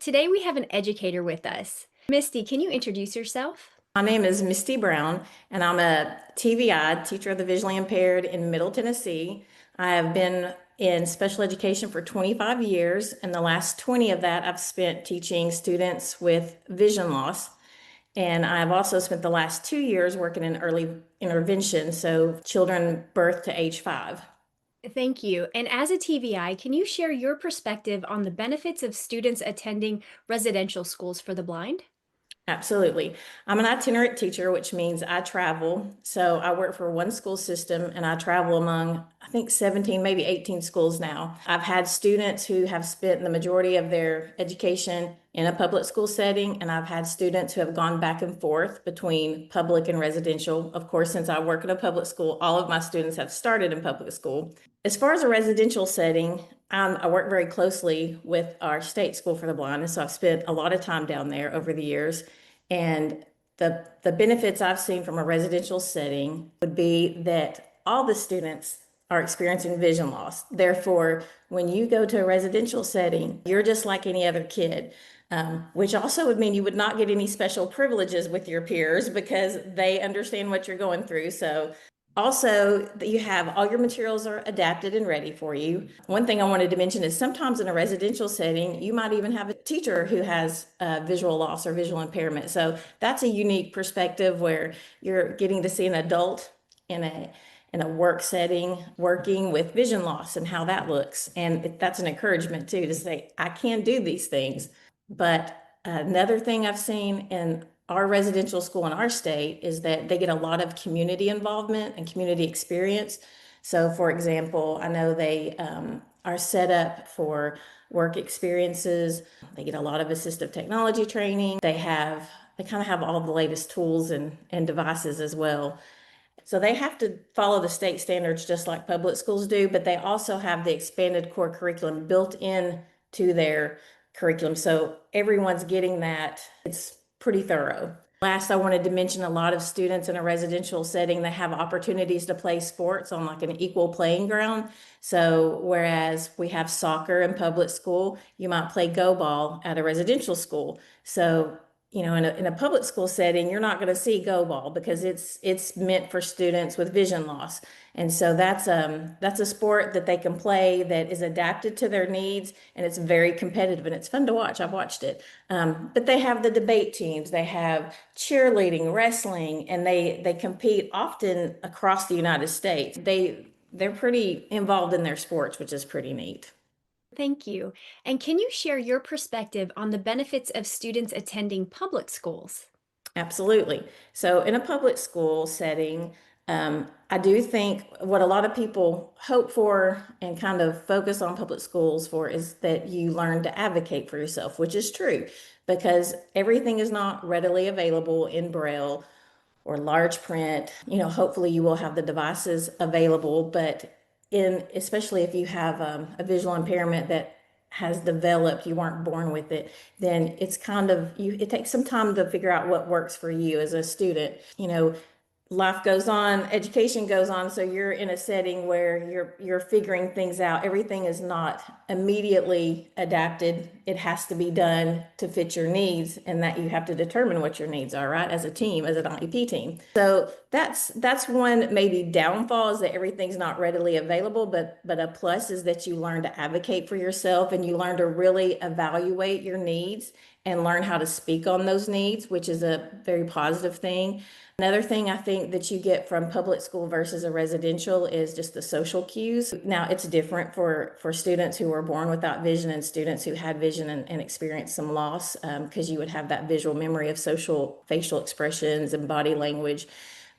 Today we have an educator with us. Misty, can you introduce yourself? My name is Misty Brown, and I'm a TVI, teacher of the visually impaired in Middle Tennessee. I have been in special education for 25 years, and the last 20 of that I've spent teaching students with vision loss. And I've also spent the last 2 years working in early intervention, so children birth to age 5. Thank you. And as a TVI, can you share your perspective on the benefits of students attending residential schools for the blind? Absolutely. I'm an itinerant teacher, which means I travel. So I work for one school system and I travel among, I think, 17, maybe 18 schools now. I've had students who have spent the majority of their education in a public school setting, and I've had students who have gone back and forth between public and residential. Of course, since I work in a public school, all of my students have started in public school. As far as a residential setting, I work very closely with our state school for the blind, and so I've spent a lot of time down there over the years. And the benefits I've seen from a residential setting would be that all the students are experiencing vision loss. Therefore, when you go to a residential setting, you're just like any other kid, which also would mean you would not get any special privileges with your peers because they understand what you're going through. So also, that you have all your materials are adapted and ready for you. One thing I wanted to mention is sometimes in a residential setting, you might even have a teacher who has visual loss or visual impairment. So that's a unique perspective where you're getting to see an adult in a work setting working with vision loss and how that looks. And that's an encouragement too to say, I can do these things. But another thing I've seen in our residential school in our state is that they get a lot of community involvement and community experience. So, for example, I know they are set up for work experiences. They get a lot of assistive technology training. They kind of have all the latest tools and devices as well. So they have to follow the state standards just like public schools do, but they also have the expanded core curriculum built in to their curriculum. So everyone's getting that. It's pretty thorough. Last, I wanted to mention a lot of students in a residential setting, they have opportunities to play sports on like an equal playing ground. So whereas we have soccer in public school, you might play go ball at a residential school. So in a public school setting, you're not going to see go ball because it's meant for students with vision loss. And so that's a sport that they can play that is adapted to their needs, and it's very competitive and it's fun to watch. I've watched it. But they have the debate teams, they have cheerleading, wrestling, and they compete often across the United States. They're pretty involved in their sports, which is pretty neat. Thank you. And can you share your perspective on the benefits of students attending public schools? Absolutely. So, in a public school setting, I do think what a lot of people hope for and kind of focus on public schools for is that you learn to advocate for yourself, which is true because everything is not readily available in Braille or large print. Hopefully you will have the devices available, but especially if you have a visual impairment that has developed, you weren't born with it, then it's kind of it takes some time to figure out what works for you as a student. Life goes on, education goes on, so you're in a setting where you're figuring things out. Everything is not immediately adapted. It has to be done to fit your needs, and that you have to determine what your needs are, right? As a team, as an IEP team. So that's one maybe downfall is that everything's not readily available, but a plus is that you learn to advocate for yourself and you learn to really evaluate your needs and learn how to speak on those needs, which is a very positive thing. Another thing I think that you get from public school versus a residential is just the social cues. Now, it's different for students who were born without vision and students who had vision and experienced some loss because you would have that visual memory of social facial expressions and body language.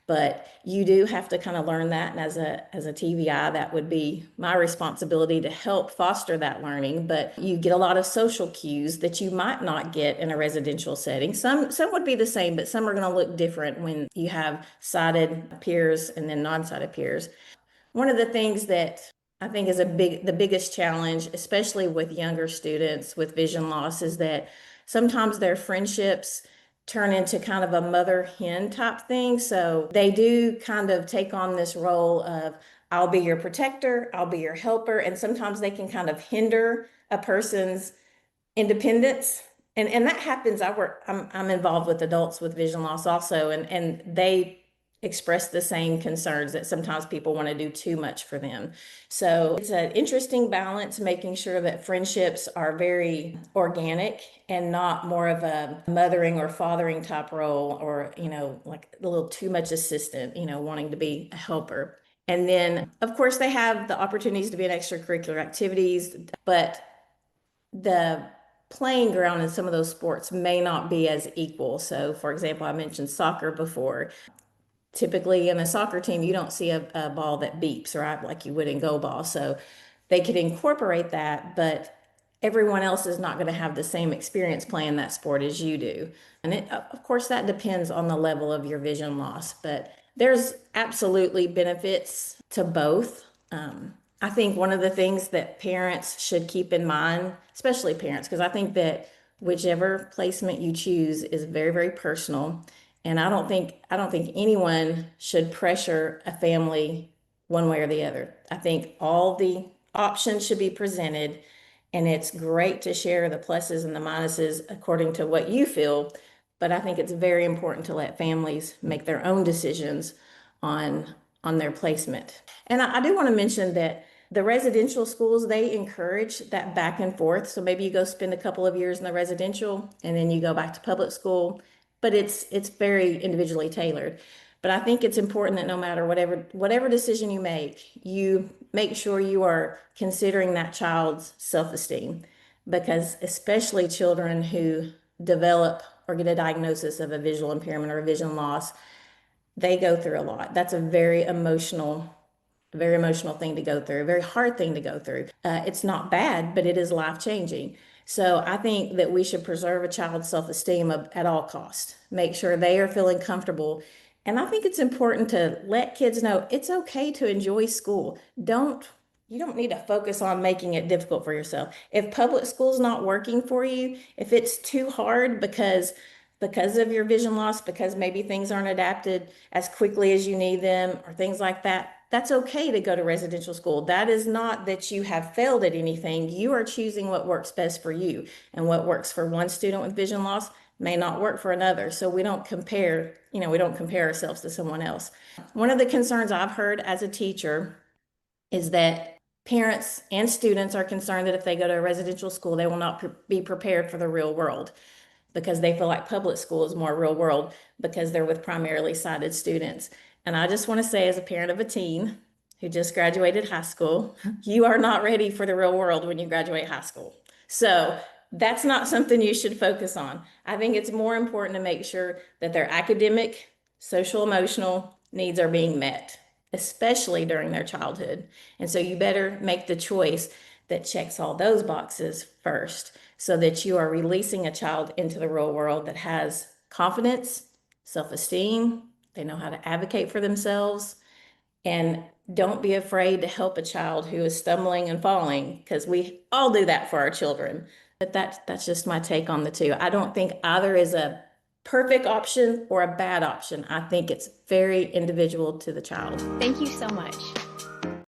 But you do have to kind of learn that. And as a TVI, that would be my responsibility to help foster that learning. But you get a lot of social cues that you might not get in a residential setting. Some would be the same, but some are going to look different when you have sighted peers and then non-sighted peers. One of the things that I think is the biggest challenge, especially with younger students with vision loss, is that sometimes their friendships turn into kind of a mother hen type thing. So they do kind of take on this role of, I'll be your protector, I'll be your helper. And sometimes they can kind of hinder a person's independence And that happens. I'm involved with adults with vision loss also, and they express the same concerns that sometimes people want to do too much for them. So it's an interesting balance, making sure that friendships are very organic and not more of a mothering or fathering type role, or, like a little too much assistant, wanting to be a helper. And then, of course, they have the opportunities to be in extracurricular activities, but the playing ground in some of those sports may not be as equal. So, for example, I mentioned soccer before. Typically, in a soccer team, you don't see a ball that beeps, right? Like you would in go ball. So, they could incorporate that, but everyone else is not going to have the same experience playing that sport as you do. And of course, that depends on the level of your vision loss, but there's absolutely benefits to both. I think one of the things that parents should keep in mind, especially parents, because I think that whichever placement you choose is very, very personal. And I don't think anyone should pressure a family one way or the other. I think all the options should be presented, and it's great to share the pluses and the minuses according to what you feel. But I think it's very important to let families make their own decisions on on their placement. And I do want to mention that the residential schools, they encourage that back and forth. So maybe you go spend a couple of years in the residential and then you go back to public school, but it's very individually tailored. But I think it's important that no matter whatever decision you make sure you are considering that child's self-esteem, because especially children who develop or get a diagnosis of a visual impairment or a vision loss, they go through a lot. That's a very emotional thing to go through, a very hard thing to go through. It's not bad, but it is life changing. So I think that we should preserve a child's self-esteem at all costs. Make sure they are feeling comfortable. And I think it's important to let kids know it's okay to enjoy school. You don't need to focus on making it difficult for yourself. If public school's not working for you, if it's too hard because of your vision loss, because maybe things aren't adapted as quickly as you need them, or things like that, that's okay to go to residential school. That is not that you have failed at anything. You are choosing what works best for you. And what works for one student with vision loss may not work for another. So we don't compare ourselves to someone else. One of the concerns I've heard as a teacher is that parents and students are concerned that if they go to a residential school, they will not be prepared for the real world, because they feel like public school is more real world because they're with primarily sighted students. And I just want to say, as a parent of a teen who just graduated high school, you are not ready for the real world when you graduate high school. So that's not something you should focus on. I think it's more important to make sure that their academic, social, emotional needs are being met, especially during their childhood. And so you better make the choice that checks all those boxes first, so that you are releasing a child into the real world that has confidence, self-esteem, they know how to advocate for themselves, and don't be afraid to help a child who is stumbling and falling, because we all do that for our children. But that's just my take on the two. I don't think either is a perfect option or a bad option. I think it's very individual to the child. Thank you so much.